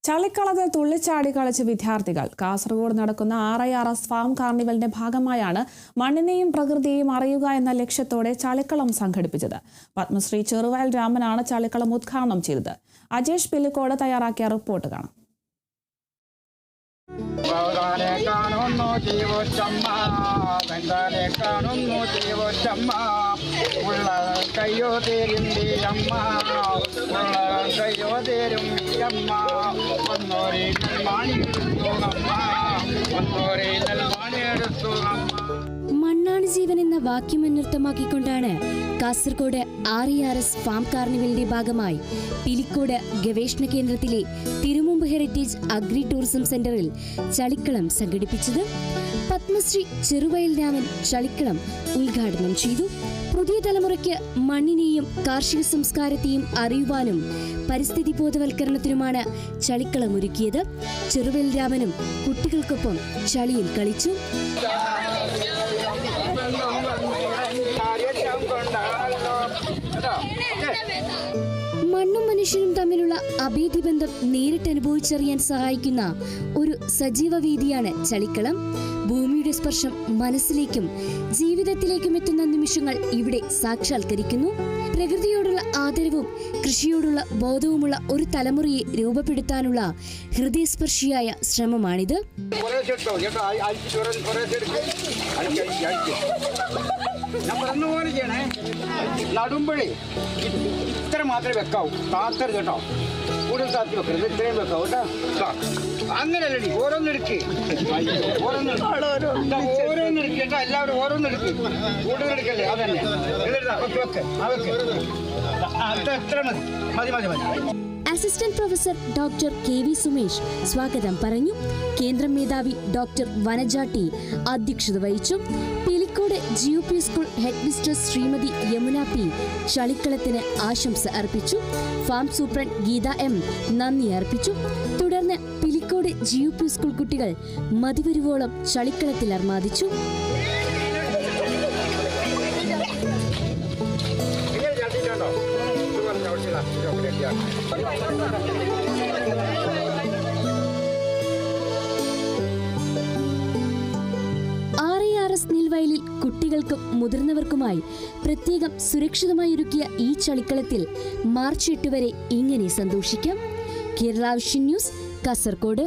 ചളിക്കളത്തിൽ തുള്ളിച്ചാടി കളിച്ച വിദ്യാർത്ഥികൾ കാസർഗോഡ് നടക്കുന്ന RIRS ഫാം കാർണിവലിന്റെ ഭാഗമായാണ് മണ്ണിനെയും പ്രകൃതിയെയും അറിയുക എന്ന ലക്ഷ്യത്തോടെ ചളിക്കളം സംഘടിപ്പിച്ചത്. പത്മശ്രീ ചെറുവയൽ രാമനാണ് ചളിക്കളം ഉദ്ഘാടനം ചെയ്തത്. അജേഷ് പില്ലിക്കോട് തയ്യാറാക്കിയ റിപ്പോർട്ട് കാണാം. മണ്ണാണ് ജീവൻ എന്ന വാക്യം അന്വർത്ഥമാക്കിക്കൊണ്ടാണ് കാസർഗോഡ് RIRS ഫാം കാർണിവലിന്റെ ഭാഗമായി പിലിക്കോട് ഗവേഷണ കേന്ദ്രത്തിലെ തിരുമുമ്പ് ഹെറിറ്റേജ് അഗ്രി ടൂറിസം സെന്ററിൽ ചളിക്കളം സംഘടിപ്പിച്ചത്. പത്മശ്രീ ചെറുവയൽ രാമൻ ചളിക്കളം ഉദ്ഘാടനം ചെയ്തു. പുതിയ തലമുറയ്ക്ക് മണ്ണിനെയും കാർഷിക സംസ്കാരത്തെയും അറിയുവാനും പരിസ്ഥിതി ബോധവൽക്കരണത്തിനുമാണ് ചളിക്കളം ഒരുക്കിയത്. ചെറുവയൽ രാമനും കുട്ടികൾക്കൊപ്പം ചളിയിൽ കളിച്ചു. മണ്ണും മനുഷ്യനും തമ്മിലുള്ള അഭേദ്യബന്ധം നേരിട്ട് അനുഭവിച്ചറിയാൻ സഹായിക്കുന്ന ഒരു സജീവ വേദിയാണ് ചളിക്കളം. ഭൂമിയുടെ സ്പർശം മനസ്സിലേക്കും ജീവിതത്തിലേക്കും എത്തുന്ന നിമിഷങ്ങൾ ഇവിടെ സാക്ഷാത്കരിക്കുന്നു. പ്രകൃതിയോടുള്ള ആദരവും കൃഷിയോടുള്ള ബോധവുമുള്ള ഒരു തലമുറയെ രൂപപ്പെടുത്താനുള്ള ഹൃദയസ്പർശിയായ ശ്രമമാണിത്. നടുമ്പഴേ ഇത്ര മാത്രമേ വെക്കാവൂ, താത്തരുത് കേട്ടോ. കൂടുതൽ താത്തി വെക്കരുത്, ഇത്രയും വെക്കാവൂ കേട്ടോ. അങ്ങനെയല്ലേ, ഓരോന്നെടുക്ക് ഓരോന്നെടുക്ക് കേട്ടോ. എല്ലാവരും ഓരോന്നെടുക്ക്, കൂടുതൽ എടുക്കല്ലേ. അതന്നെ വെക്ക് എത്ര മതി മതി മതി മതി. Assistant professor doctor KV Sumesh സ്വാഗതം പറഞ്ഞു. കേന്ദ്രം മേധാവി ഡോക്ടർ വനജ T അധ്യക്ഷത വഹിച്ചു. Pilicode GUP school head mistress Shrimati Yamuna P ചളിക്കളത്തിന് ആശംസ അർപ്പിച്ചു. ഫാം സൂപ്രണ്ട് ഗീത M നന്ദി അർപ്പിച്ചു. തുടർന്ന് പിലിക്കോട് GUP സ്കൂൾ കുട്ടികൾ മതിവരുവോളം ചളിക്കളത്തിൽ അർമാദിച്ചു. RIRS നെൽവയലിൽ കുട്ടികൾക്കും മുതിർന്നവർക്കുമായി പ്രത്യേകം സുരക്ഷിതമായി ഒരുക്കിയ ഈ ചളിക്കളത്തിൽ മാർച്ച് 8 വരെ ഇങ്ങനെ സന്തോഷിക്കാം. Kerala vision news, Kasaragod.